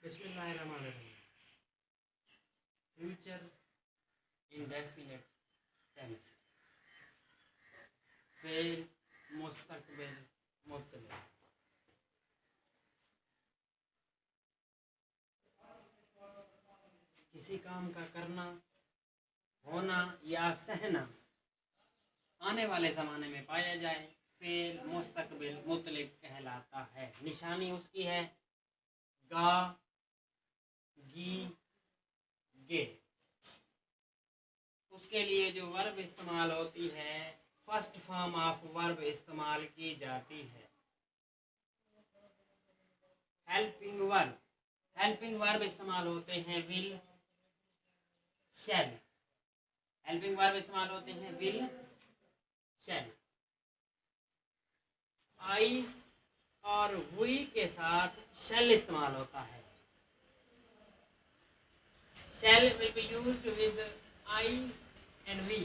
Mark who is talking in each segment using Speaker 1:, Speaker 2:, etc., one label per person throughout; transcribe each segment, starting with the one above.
Speaker 1: बिस्मिल्लाहिर्रहमानिर्रहीम। Future indefinite tense, fail मुस्तकबिल मुतलक। किसी काम का करना, होना या सहना आने वाले ज़माने में पाया जाए, फेल मुस्तकबिल मुतलक कहलाता है। निशानी उसकी है गा, गी, गे। उसके लिए जो वर्ब इस्तेमाल होती है, फर्स्ट फॉर्म ऑफ वर्ब इस्तेमाल की जाती है। हेल्पिंग वर्ब इस्तेमाल होते हैं विल, शैल। हेल्पिंग वर्ब इस्तेमाल होते हैं विल, शैल। आई और वी के साथ शैल इस्तेमाल होता है। Shall will be used with I and we.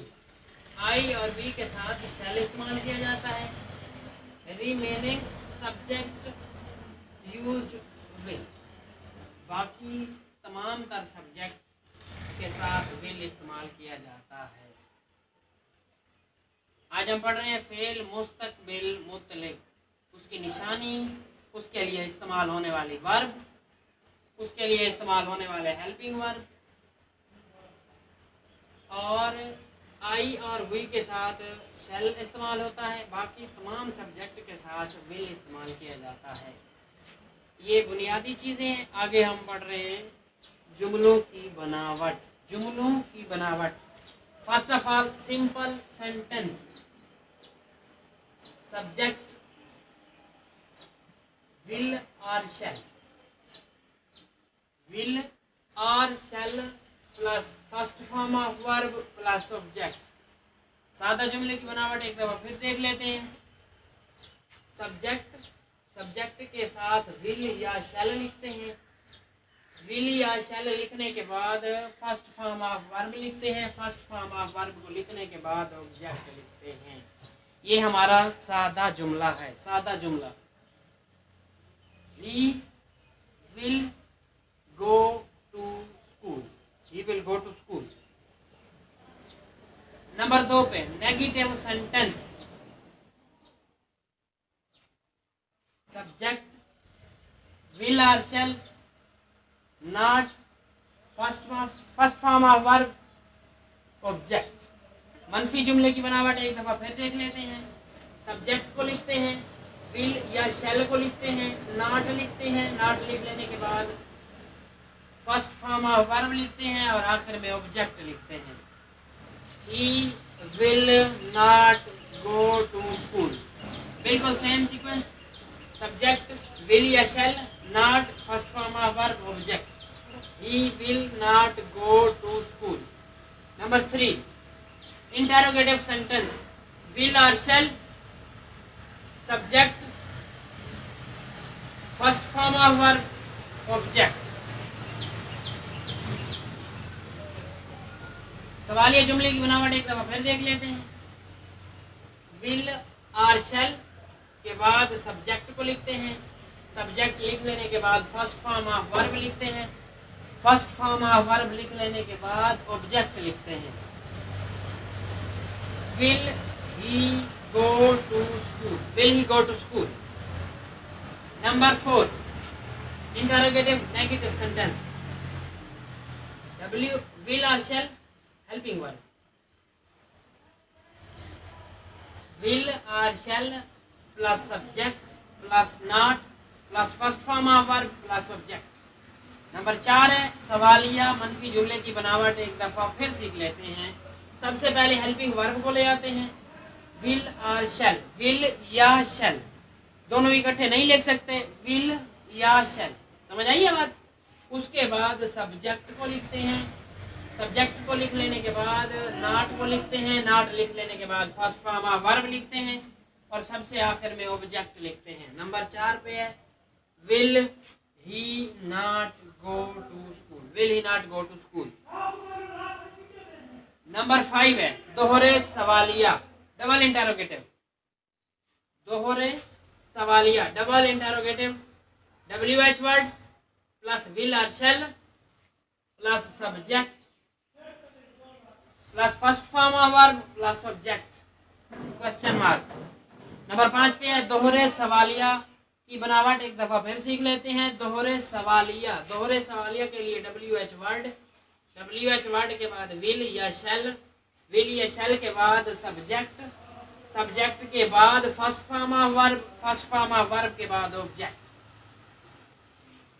Speaker 1: I और वी के साथ शैल इस्तेमाल किया जाता है। Remaining subject used will. बाकी तमाम तर सब्जेक्ट के साथ विल इस्तेमाल किया जाता है। आज हम पढ़ रहे हैं फेल मुस्तकबिल मुतलक। उसकी निशानी, उसके लिए इस्तेमाल होने वाली वर्ब, उसके लिए इस्तेमाल होने वाले हेल्पिंग वर्ब, और आई और वी के साथ शैल इस्तेमाल होता है। बाकी तमाम सब्जेक्ट के साथ विल इस्तेमाल किया जाता है। ये बुनियादी चीज़ें हैं। आगे हम पढ़ रहे हैं जुमलों की बनावट। जुमलों की बनावट। First of all, simple sentence. Subject will और शैल। विल और shall plus first form of verb plus object. सादा जुमले की बनावट एक दफा फिर देख लेते हैं। सब्जेक्ट के साथ विल या शैल लिखते हैं। विल या शैल लिखने के बाद फर्स्ट फॉर्म ऑफ वर्ब लिखते हैं। फर्स्ट फॉर्म ऑफ वर्ब को लिखने के बाद ऑब्जेक्ट लिखते हैं। ये हमारा सादा जुमला है। सादा जुमला, he will go to school. He will go to school. Number 2 पे नेगेटिव सेंटेंस। सब्जेक्ट विल और shall, not first form of verb, object. मनफी जुमले की बनावट एक दफा फिर देख लेते हैं। सब्जेक्ट को लिखते हैं, विल या शैल को लिखते हैं, नॉट लिखते हैं। नॉट लिख लेने के बाद फर्स्ट फॉर्म ऑफ वर्ब लिखते हैं और आखिर में ऑब्जेक्ट लिखते हैं। He will not go to school. बिल्कुल सेम सीक्वेंस। सब्जेक्ट विल या shall, not first form of verb, object. He will not go to school. Number 3, interrogative sentence. Will or shall, subject, first form of verb, object. सवालिया जुमले की बनावट एक दफा फिर देख लेते हैं। विल और शैल के बाद सब्जेक्ट को लिखते हैं। सब्जेक्ट लिख लेने के बाद फर्स्ट फॉर्म ऑफ वर्ब लिखते हैं। फर्स्ट फॉर्म ऑफ वर्ब लिख लेने के बाद ऑब्जेक्ट लिखते हैं। Will he go to school. Will he go to school. Number 4, interrogative negative sentence. W will और शैल, हेल्पिंग वर्ब। विल और shall plus subject plus not plus first form of verb plus object. Number 4 है सवालिया मनफी जुमले की बनावट। एक दफा फिर सीख लेते हैं। सबसे पहले हेल्पिंग वर्ब को ले आते हैं। विल और शैल, विल या शैल दोनों इकट्ठे नहीं लिख सकते। विल या शैल, समझ आई है बात। उसके बाद सब्जेक्ट को लिखते हैं। सब्जेक्ट को लिख लेने के बाद नॉट को लिखते हैं। नॉट लिख लेने के बाद फर्स्ट फॉर्म ऑफ वर्ब लिखते हैं और सबसे आखिर में ऑब्जेक्ट लिखते हैं। नंबर 4 पे है will he not go to school. Will he not go to school? Number 5 है दोहरे सवालिया, डबल इंटरोगेटिव। दोहरे सवालिया, double interrogative. WH word plus will और shall plus subject plus first form of verb plus object question mark. Number 5 पे है दोहरे सवालिया की बनावट। एक दफा फिर सीख लेते हैं। दोहरे सवालिया के लिए WH वर्ड के बाद विल या शेल के बाद सब्जेक्ट के बाद फर्स्ट फॉर्म ऑफ वर्ब के बाद object.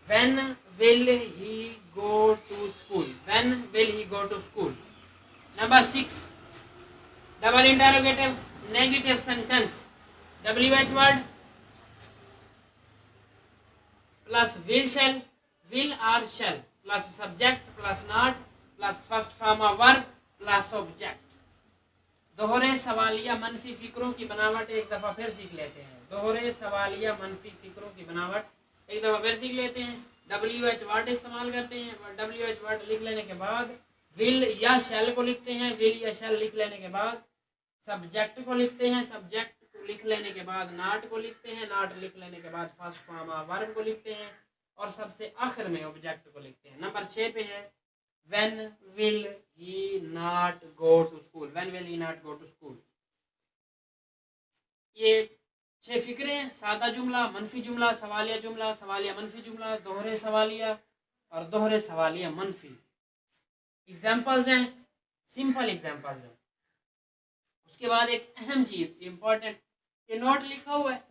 Speaker 1: When will he go to school? Number 6 double interrogative negative sentence। WH word plus will or shall plus subject plus not plus first form of verb plus object। दोहरे सवालिया मनफी फिक्रों की बनावट एक दफा फिर सीख लेते हैं। दोहरे सवालिया मनफी फिक्रों की बनावट एक दफा फिर सीख लेते हैं। WH वर्ड इस्तेमाल करते हैं। WH वर्ड लिख लेने के बाद विल या शेल को लिखते हैं। विल या शेल लिख लेने के बाद सब्जेक्ट को लिखते हैं। सब्जेक्ट को लिख लेने के बाद नॉट को लिखते हैं। नॉट लिख लेने के बाद फर्स्ट फॉर्म ऑफ वर्ब को लिखते हैं और सबसे आखिर में ऑब्जेक्ट को लिखते हैं। नंबर 6 पे है When will he not go to school? ये 6 फिक्रे हैं। सादा जुमला, मनफी जुमला, सवालिया मनफी जुमला, दोहरे सवालिया और दोहरे सवालिया मनफी। एग्जाम्पल्स हैं, सिंपल एग्जाम्पल्स हैं। उसके बाद एक अहम चीज इम्पोर्टेंट, ये नोट लिखा हुआ है।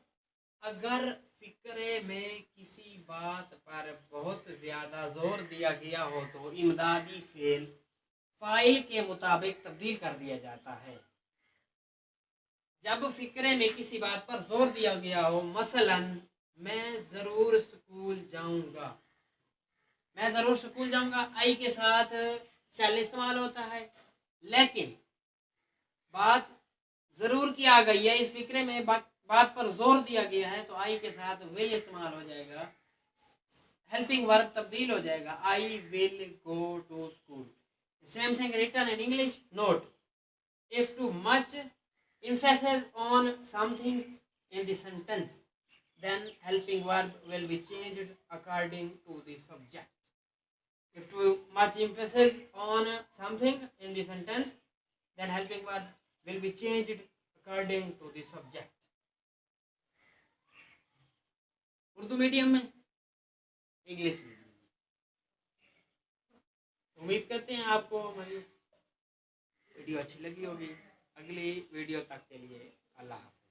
Speaker 1: अगर फिक्रे में किसी बात पर बहुत ज्यादा जोर दिया गया हो तो इमदादी फेल फाइल के मुताबिक तब्दील कर दिया जाता है। जब फिक्रे में किसी बात पर जोर दिया गया हो, मसलन मैं जरूर स्कूल जाऊंगा, आई के साथ शैल इस्तेमाल होता है, लेकिन बात जरूर की आ गई है, इस फिक्रे में बात पर जोर दिया गया है तो आई के साथ विल इस्तेमाल हो जाएगा। हेल्पिंग वर्ब तब्दील हो जाएगा, I will go to school. Same thing written in English. Note, if too much emphasis on something in the sentence, then helping verb will be changed according to the subject. If too much emphasis on something in the sentence, then helping verb will be changed according to the subject. Urdu medium में, English medium में। उम्मीद करते हैं आपको हमारी video अच्छी लगी होगी। अगली वीडियो तक के लिए अल्लाह हाफ़िज़।